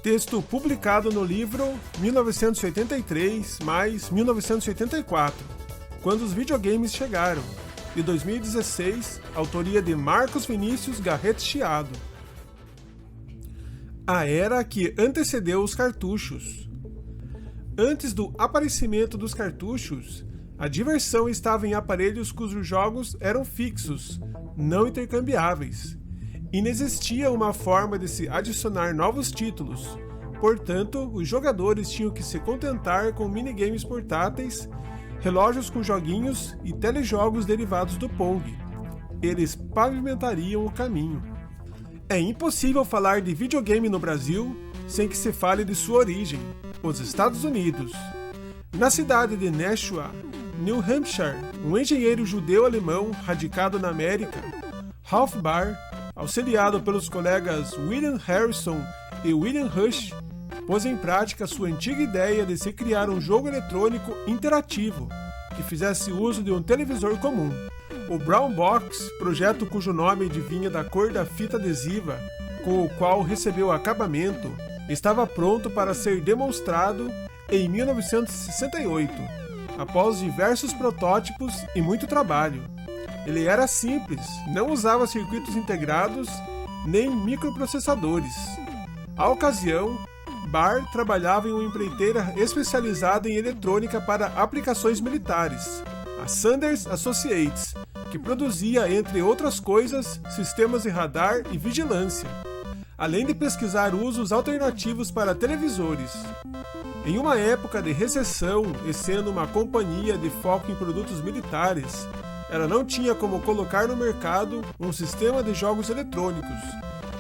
Texto publicado no livro 1983 mais 1984, quando os videogames chegaram, de 2016, autoria de Marcos Vinícius Garrett Chiado. A era que antecedeu os cartuchos. Antes do aparecimento dos cartuchos, a diversão estava em aparelhos cujos jogos eram fixos, não intercambiáveis. Inexistia uma forma de se adicionar novos títulos, portanto, os jogadores tinham que se contentar com minigames portáteis, relógios com joguinhos e telejogos derivados do Pong. Eles pavimentariam o caminho. É impossível falar de videogame no Brasil sem que se fale de sua origem, os Estados Unidos. Na cidade de Nashua, New Hampshire, um engenheiro judeu-alemão radicado na América, Ralph Baer, auxiliado pelos colegas William Harrison e William Rush, pôs em prática sua antiga ideia de se criar um jogo eletrônico interativo que fizesse uso de um televisor comum. O Brown Box, projeto cujo nome adivinha da cor da fita adesiva com o qual recebeu acabamento, estava pronto para ser demonstrado em 1968, após diversos protótipos e muito trabalho. Ele era simples, não usava circuitos integrados nem microprocessadores. À ocasião, Baer trabalhava em uma empreiteira especializada em eletrônica para aplicações militares, a Sanders Associates, que produzia, entre outras coisas, sistemas de radar e vigilância, além de pesquisar usos alternativos para televisores. Em uma época de recessão e sendo uma companhia de foco em produtos militares, ela não tinha como colocar no mercado um sistema de jogos eletrônicos,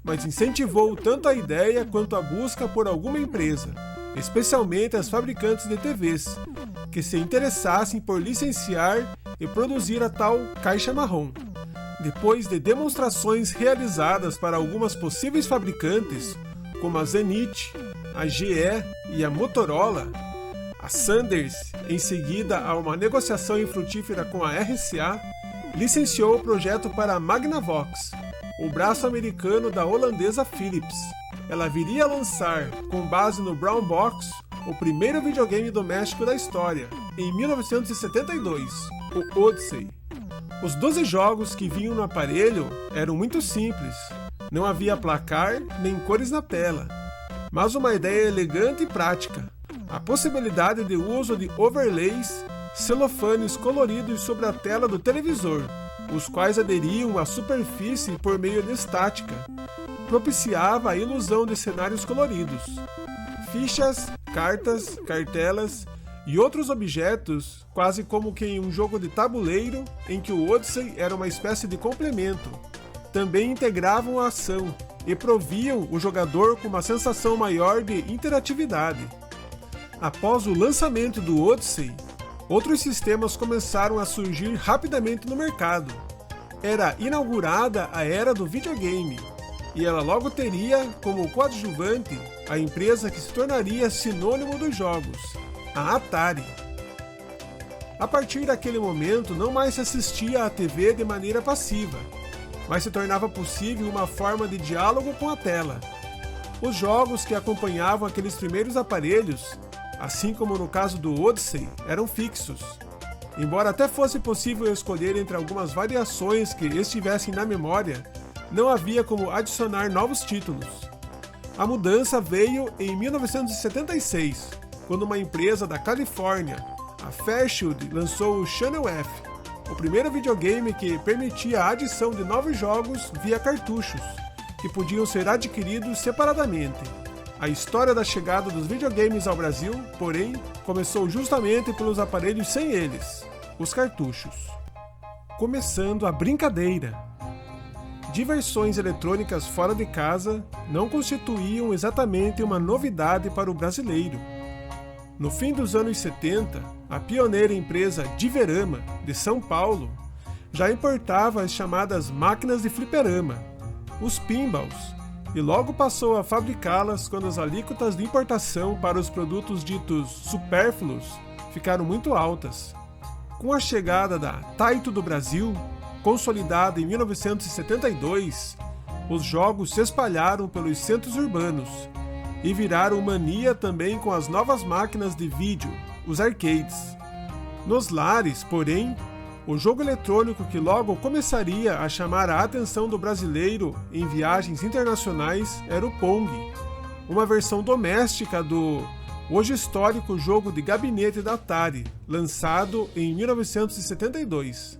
mas incentivou tanto a ideia quanto a busca por alguma empresa, especialmente as fabricantes de TVs, que se interessassem por licenciar e produzir a tal caixa marrom. Depois de demonstrações realizadas para algumas possíveis fabricantes, como a Zenith, a GE e a Motorola, a Sanders, em seguida a uma negociação infrutífera com a RCA, licenciou o projeto para a Magnavox, o braço americano da holandesa Philips. Ela viria a lançar, com base no Brown Box, o primeiro videogame doméstico da história, em 1972, o Odyssey. Os 12 jogos que vinham no aparelho eram muito simples, não havia placar nem cores na tela, mas uma ideia elegante e prática. A possibilidade de uso de overlays, celofanes coloridos sobre a tela do televisor, os quais aderiam à superfície por meio de estática, propiciava a ilusão de cenários coloridos. Fichas, cartas, cartelas e outros objetos, quase como que em um jogo de tabuleiro em que o Odyssey era uma espécie de complemento, também integravam a ação e proviam o jogador com uma sensação maior de interatividade. Após o lançamento do Odyssey, outros sistemas começaram a surgir rapidamente no mercado. Era inaugurada a era do videogame, e ela logo teria como coadjuvante a empresa que se tornaria sinônimo dos jogos, a Atari. A partir daquele momento, não mais se assistia à TV de maneira passiva, mas se tornava possível uma forma de diálogo com a tela. Os jogos que acompanhavam aqueles primeiros aparelhos, assim como no caso do Odyssey, eram fixos. Embora até fosse possível escolher entre algumas variações que estivessem na memória, não havia como adicionar novos títulos. A mudança veio em 1976, quando uma empresa da Califórnia, a Fairchild, lançou o Channel F, o primeiro videogame que permitia a adição de novos jogos via cartuchos, que podiam ser adquiridos separadamente. A história da chegada dos videogames ao Brasil, porém, começou justamente pelos aparelhos sem eles, os cartuchos. Começando a brincadeira. Diversões eletrônicas fora de casa não constituíam exatamente uma novidade para o brasileiro. No fim dos anos 70, a pioneira empresa Diverama, de São Paulo, já importava as chamadas máquinas de fliperama, os pinballs, e logo passou a fabricá-las quando as alíquotas de importação para os produtos ditos supérfluos ficaram muito altas. Com a chegada da Taito do Brasil, consolidada em 1972, os jogos se espalharam pelos centros urbanos e viraram mania também com as novas máquinas de vídeo, os arcades. Nos lares, porém, o jogo eletrônico que logo começaria a chamar a atenção do brasileiro em viagens internacionais era o Pong, uma versão doméstica do hoje histórico jogo de gabinete da Atari, lançado em 1972.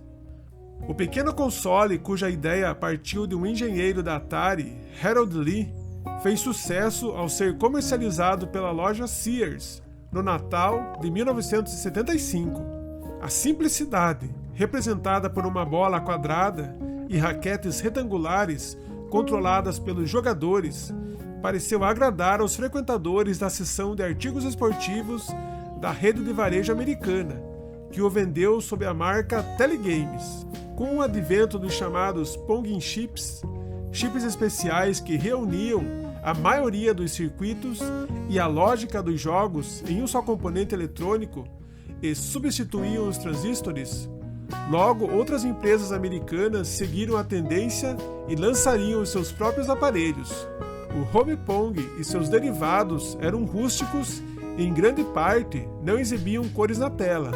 O pequeno console, cuja ideia partiu de um engenheiro da Atari, Harold Lee, fez sucesso ao ser comercializado pela loja Sears no Natal de 1975. A simplicidade, representada por uma bola quadrada e raquetes retangulares controladas pelos jogadores, pareceu agradar aos frequentadores da seção de artigos esportivos da rede de varejo americana, que o vendeu sob a marca Telegames. Com o advento dos chamados Pong Chips, chips especiais que reuniam a maioria dos circuitos e a lógica dos jogos em um só componente eletrônico e substituíam os transistores, logo outras empresas americanas seguiram a tendência e lançariam os seus próprios aparelhos. O Home Pong e seus derivados eram rústicos e, em grande parte, não exibiam cores na tela,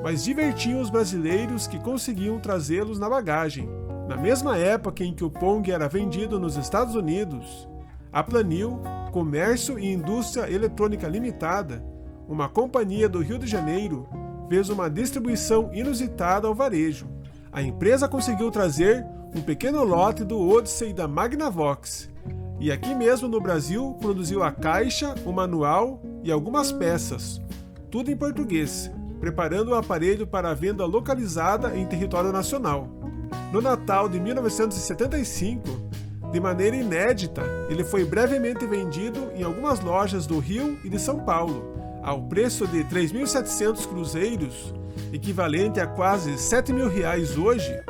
mas divertiam os brasileiros que conseguiam trazê-los na bagagem. Na mesma época em que o Pong era vendido nos Estados Unidos, a Planil, Comércio e Indústria Eletrônica Limitada, uma companhia do Rio de Janeiro, fez uma distribuição inusitada ao varejo. A empresa conseguiu trazer um pequeno lote do Odyssey da Magnavox, e aqui mesmo no Brasil produziu a caixa, o manual e algumas peças, tudo em português, preparando o aparelho para a venda localizada em território nacional. No Natal de 1975, de maneira inédita, ele foi brevemente vendido em algumas lojas do Rio e de São Paulo, ao preço de 3.700 cruzeiros, equivalente a quase R$7.000 hoje.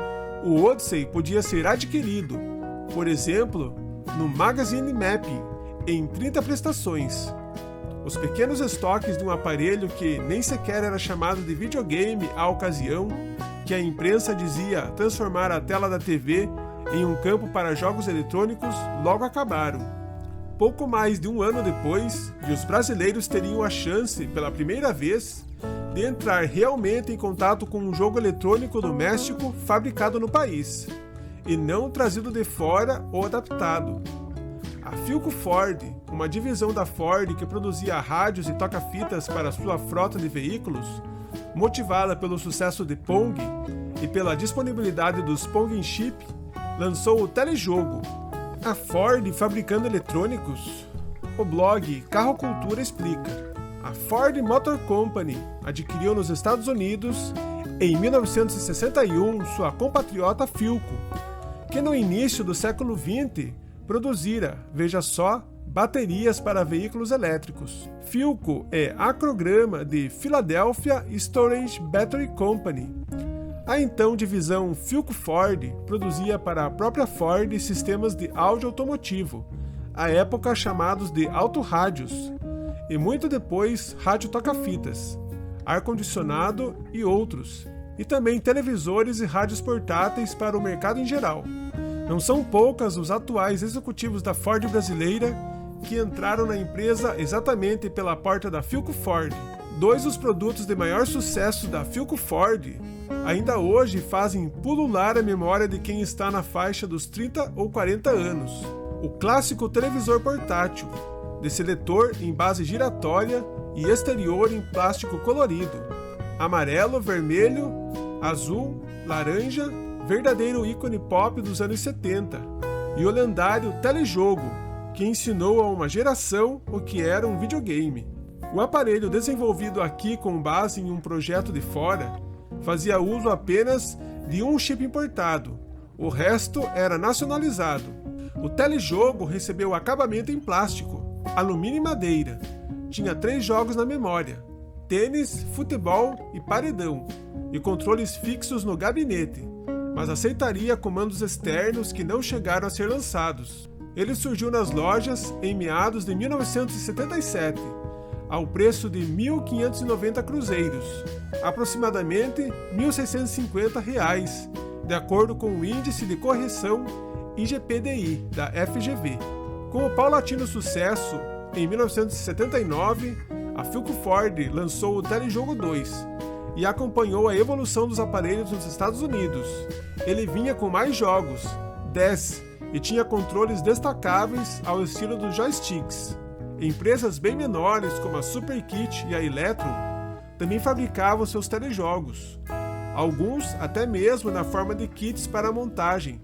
O Odyssey podia ser adquirido, por exemplo, no Magazine Mapping, em 30 prestações. Os pequenos estoques de um aparelho que nem sequer era chamado de videogame à ocasião, que a imprensa dizia transformar a tela da TV em um campo para jogos eletrônicos, logo acabaram. Pouco mais de um ano depois, e os brasileiros teriam a chance, pela primeira vez, de entrar realmente em contato com um jogo eletrônico doméstico fabricado no país, e não trazido de fora ou adaptado. A Philco Ford, uma divisão da Ford que produzia rádios e toca-fitas para sua frota de veículos, motivada pelo sucesso de Pong e pela disponibilidade dos Pong Chip, lançou o telejogo. A Ford fabricando eletrônicos? O blog Carro Cultura explica. A Ford Motor Company adquiriu nos Estados Unidos, em 1961, sua compatriota Philco, que no início do século XX produzira, veja só, baterias para veículos elétricos. Philco é acrograma de Philadelphia Storage Battery Company. A então divisão Philco Ford produzia para a própria Ford sistemas de áudio automotivo, à época chamados de autorrádios, e muito depois rádio toca-fitas, ar-condicionado e outros, e também televisores e rádios portáteis para o mercado em geral. Não são poucas os atuais executivos da Ford brasileira que entraram na empresa exatamente pela porta da Philco Ford. Dois dos produtos de maior sucesso da Philco Ford ainda hoje fazem pulular a memória de quem está na faixa dos 30 ou 40 anos. O clássico televisor portátil, de seletor em base giratória e exterior em plástico colorido, amarelo, vermelho, azul, laranja, verdadeiro ícone pop dos anos 70, e o lendário telejogo, que ensinou a uma geração o que era um videogame. O aparelho, desenvolvido aqui com base em um projeto de fora, fazia uso apenas de um chip importado, o resto era nacionalizado. O telejogo recebeu acabamento em plástico, alumínio e madeira. Tinha 3 jogos na memória: tênis, futebol e paredão, e controles fixos no gabinete, mas aceitaria comandos externos que não chegaram a ser lançados. Ele surgiu nas lojas em meados de 1977, ao preço de 1.590 cruzeiros, aproximadamente R$ 1.650, de acordo com o Índice de Correção IGPDI da FGV. Com o paulatino sucesso, em 1979, a Philco Ford lançou o Telejogo 2 e acompanhou a evolução dos aparelhos nos Estados Unidos. Ele vinha com mais jogos, 10, e tinha controles destacáveis ao estilo dos joysticks. Empresas bem menores como a Superkit e a Electron também fabricavam seus telejogos, alguns até mesmo na forma de kits para montagem,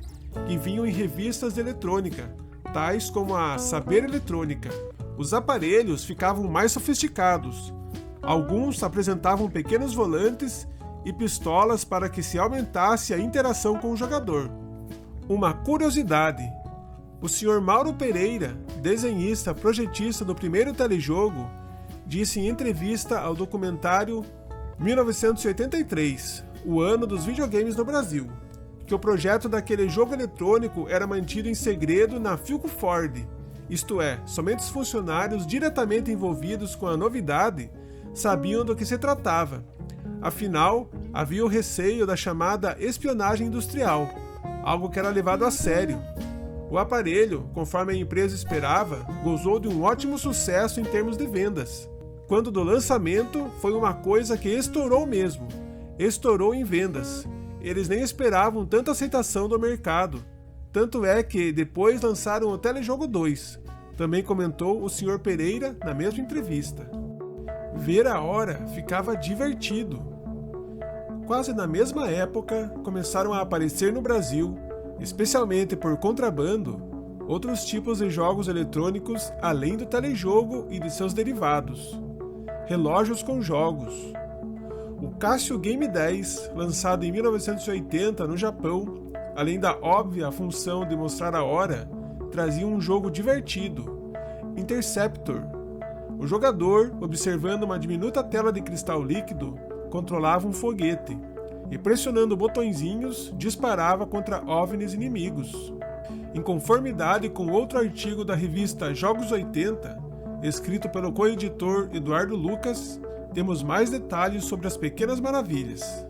que vinham em revistas de eletrônica, tais como a Saber Eletrônica. Os aparelhos ficavam mais sofisticados. Alguns apresentavam pequenos volantes e pistolas para que se aumentasse a interação com o jogador. Uma curiosidade: o Sr. Mauro Pereira, desenhista projetista do primeiro telejogo, disse em entrevista ao documentário 1983, o ano dos videogames no Brasil, que o projeto daquele jogo eletrônico era mantido em segredo na Philco Ford, isto é, somente os funcionários diretamente envolvidos com a novidade sabiam do que se tratava. Afinal, havia o receio da chamada espionagem industrial, algo que era levado a sério. O aparelho, conforme a empresa esperava, gozou de um ótimo sucesso em termos de vendas. Quando do lançamento, foi uma coisa que estourou mesmo. Estourou em vendas. Eles nem esperavam tanta aceitação do mercado. Tanto é que depois lançaram o Telejogo 2. Também comentou o Sr. Pereira na mesma entrevista. Ver a hora ficava divertido. Quase na mesma época, começaram a aparecer no Brasil, especialmente por contrabando, outros tipos de jogos eletrônicos além do telejogo e de seus derivados. Relógios com jogos. O Casio Game 10, lançado em 1980 no Japão, além da óbvia função de mostrar a hora, trazia um jogo divertido, Interceptor. O jogador, observando uma diminuta tela de cristal líquido, controlava um foguete e, pressionando botõezinhos, disparava contra OVNIs inimigos. Em conformidade com outro artigo da revista Jogos 80, escrito pelo coeditor Eduardo Lucas, temos mais detalhes sobre as pequenas maravilhas.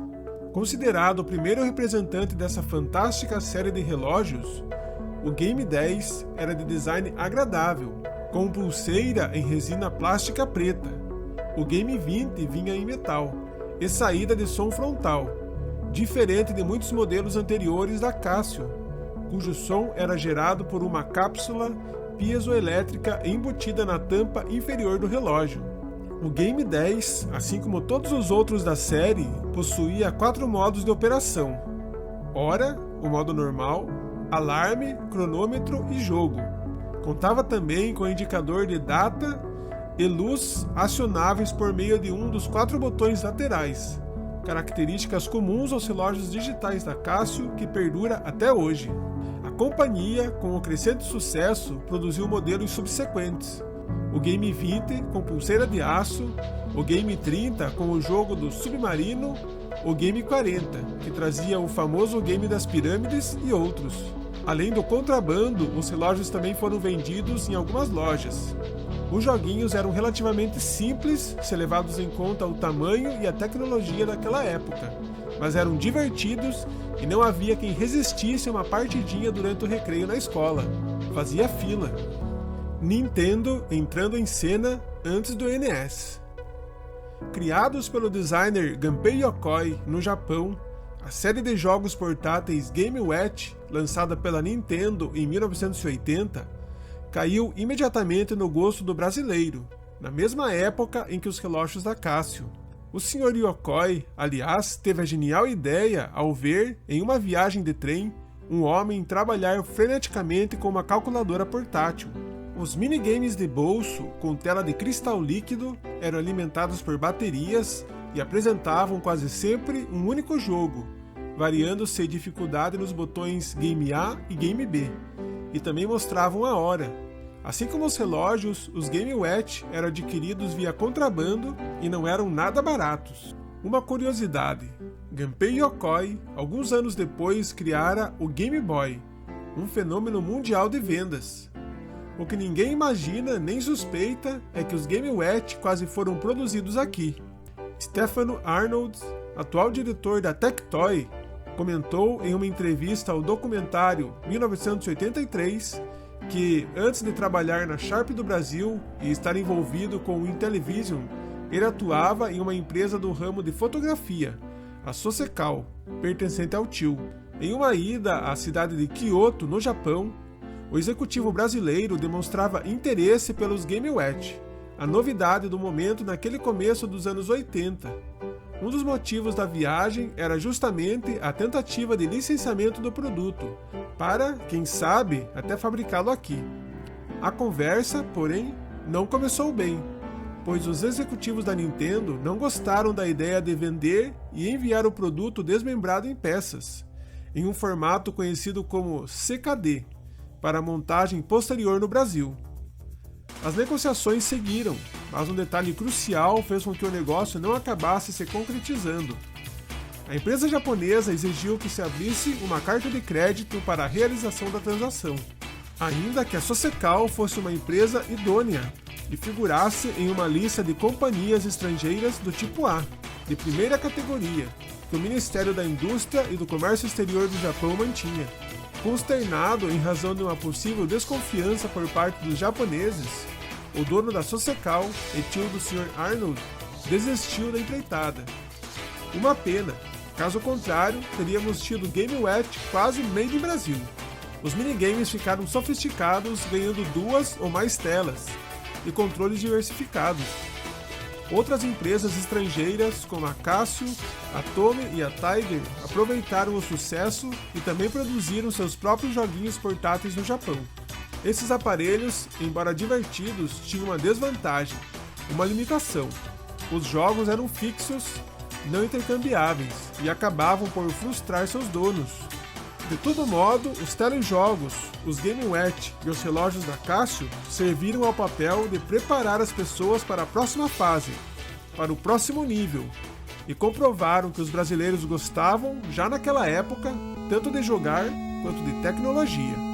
Considerado o primeiro representante dessa fantástica série de relógios, o Game 10 era de design agradável, com pulseira em resina plástica preta. O Game 20 vinha em metal e saída de som frontal, diferente de muitos modelos anteriores da Casio, cujo som era gerado por uma cápsula piezoelétrica embutida na tampa inferior do relógio. O Game 10, assim como todos os outros da série, possuía 4 modos de operação: hora, o modo normal, alarme, cronômetro e jogo. Contava também com indicador de data e luz acionáveis por meio de um dos 4 botões laterais, características comuns aos relógios digitais da Casio que perdura até hoje. A companhia, com o crescente sucesso, produziu modelos subsequentes: o Game 20 com pulseira de aço, o Game 30 com o jogo do submarino, o Game 40, que trazia o famoso Game das pirâmides e outros. Além do contrabando, os relógios também foram vendidos em algumas lojas. Os joguinhos eram relativamente simples, se levados em conta o tamanho e a tecnologia daquela época, mas eram divertidos e não havia quem resistisse a uma partidinha durante o recreio na escola. Fazia fila. Nintendo entrando em cena antes do NES. Criados pelo designer Gunpei Yokoi no Japão, a série de jogos portáteis Game Watch, lançada pela Nintendo em 1980, caiu imediatamente no gosto do brasileiro, na mesma época em que os relógios da Casio. O Sr. Yokoi, aliás, teve a genial ideia ao ver, em uma viagem de trem, um homem trabalhar freneticamente com uma calculadora portátil. Os minigames de bolso, com tela de cristal líquido, eram alimentados por baterias e apresentavam quase sempre um único jogo, variando-se a dificuldade nos botões Game A e Game B, e também mostravam a hora. Assim como os relógios, os Game Watch eram adquiridos via contrabando e não eram nada baratos. Uma curiosidade: Gunpei Yokoi, alguns anos depois, criara o Game Boy, um fenômeno mundial de vendas. O que ninguém imagina nem suspeita é que os Game Watch quase foram produzidos aqui. Stefano Arnold, atual diretor da Tectoy, comentou em uma entrevista ao documentário 1983 que, antes de trabalhar na Sharp do Brasil e estar envolvido com o Intellivision, ele atuava em uma empresa do ramo de fotografia, a Sosecal, pertencente ao TIL. Em uma ida à cidade de Kyoto, no Japão, o executivo brasileiro demonstrava interesse pelos Game Watch, a novidade do momento naquele começo dos anos 80. Um dos motivos da viagem era justamente a tentativa de licenciamento do produto, para, quem sabe, até fabricá-lo aqui. A conversa, porém, não começou bem, pois os executivos da Nintendo não gostaram da ideia de vender e enviar o produto desmembrado em peças, em um formato conhecido como CKD, para montagem posterior no Brasil. As negociações seguiram, mas um detalhe crucial fez com que o negócio não acabasse se concretizando. A empresa japonesa exigiu que se abrisse uma carta de crédito para a realização da transação, ainda que a Sosecal fosse uma empresa idônea e figurasse em uma lista de companhias estrangeiras do tipo A, de primeira categoria, que o Ministério da Indústria e do Comércio Exterior do Japão mantinha. Consternado em razão de uma possível desconfiança por parte dos japoneses, o dono da Sosecal e tio do Sr. Arnold desistiu da empreitada. Uma pena, caso contrário, teríamos tido Game Watch quase made in Brasil. Os minigames ficaram sofisticados, ganhando 2 ou mais telas e controles diversificados. Outras empresas estrangeiras, como a Casio, a Tomy e a Tiger, aproveitaram o sucesso e também produziram seus próprios joguinhos portáteis no Japão. Esses aparelhos, embora divertidos, tinham uma desvantagem, uma limitação. Os jogos eram fixos, não intercambiáveis, e acabavam por frustrar seus donos. De todo modo, os telejogos, os Game Watch e os relógios da Casio serviram ao papel de preparar as pessoas para a próxima fase, para o próximo nível, e comprovaram que os brasileiros gostavam, já naquela época, tanto de jogar quanto de tecnologia.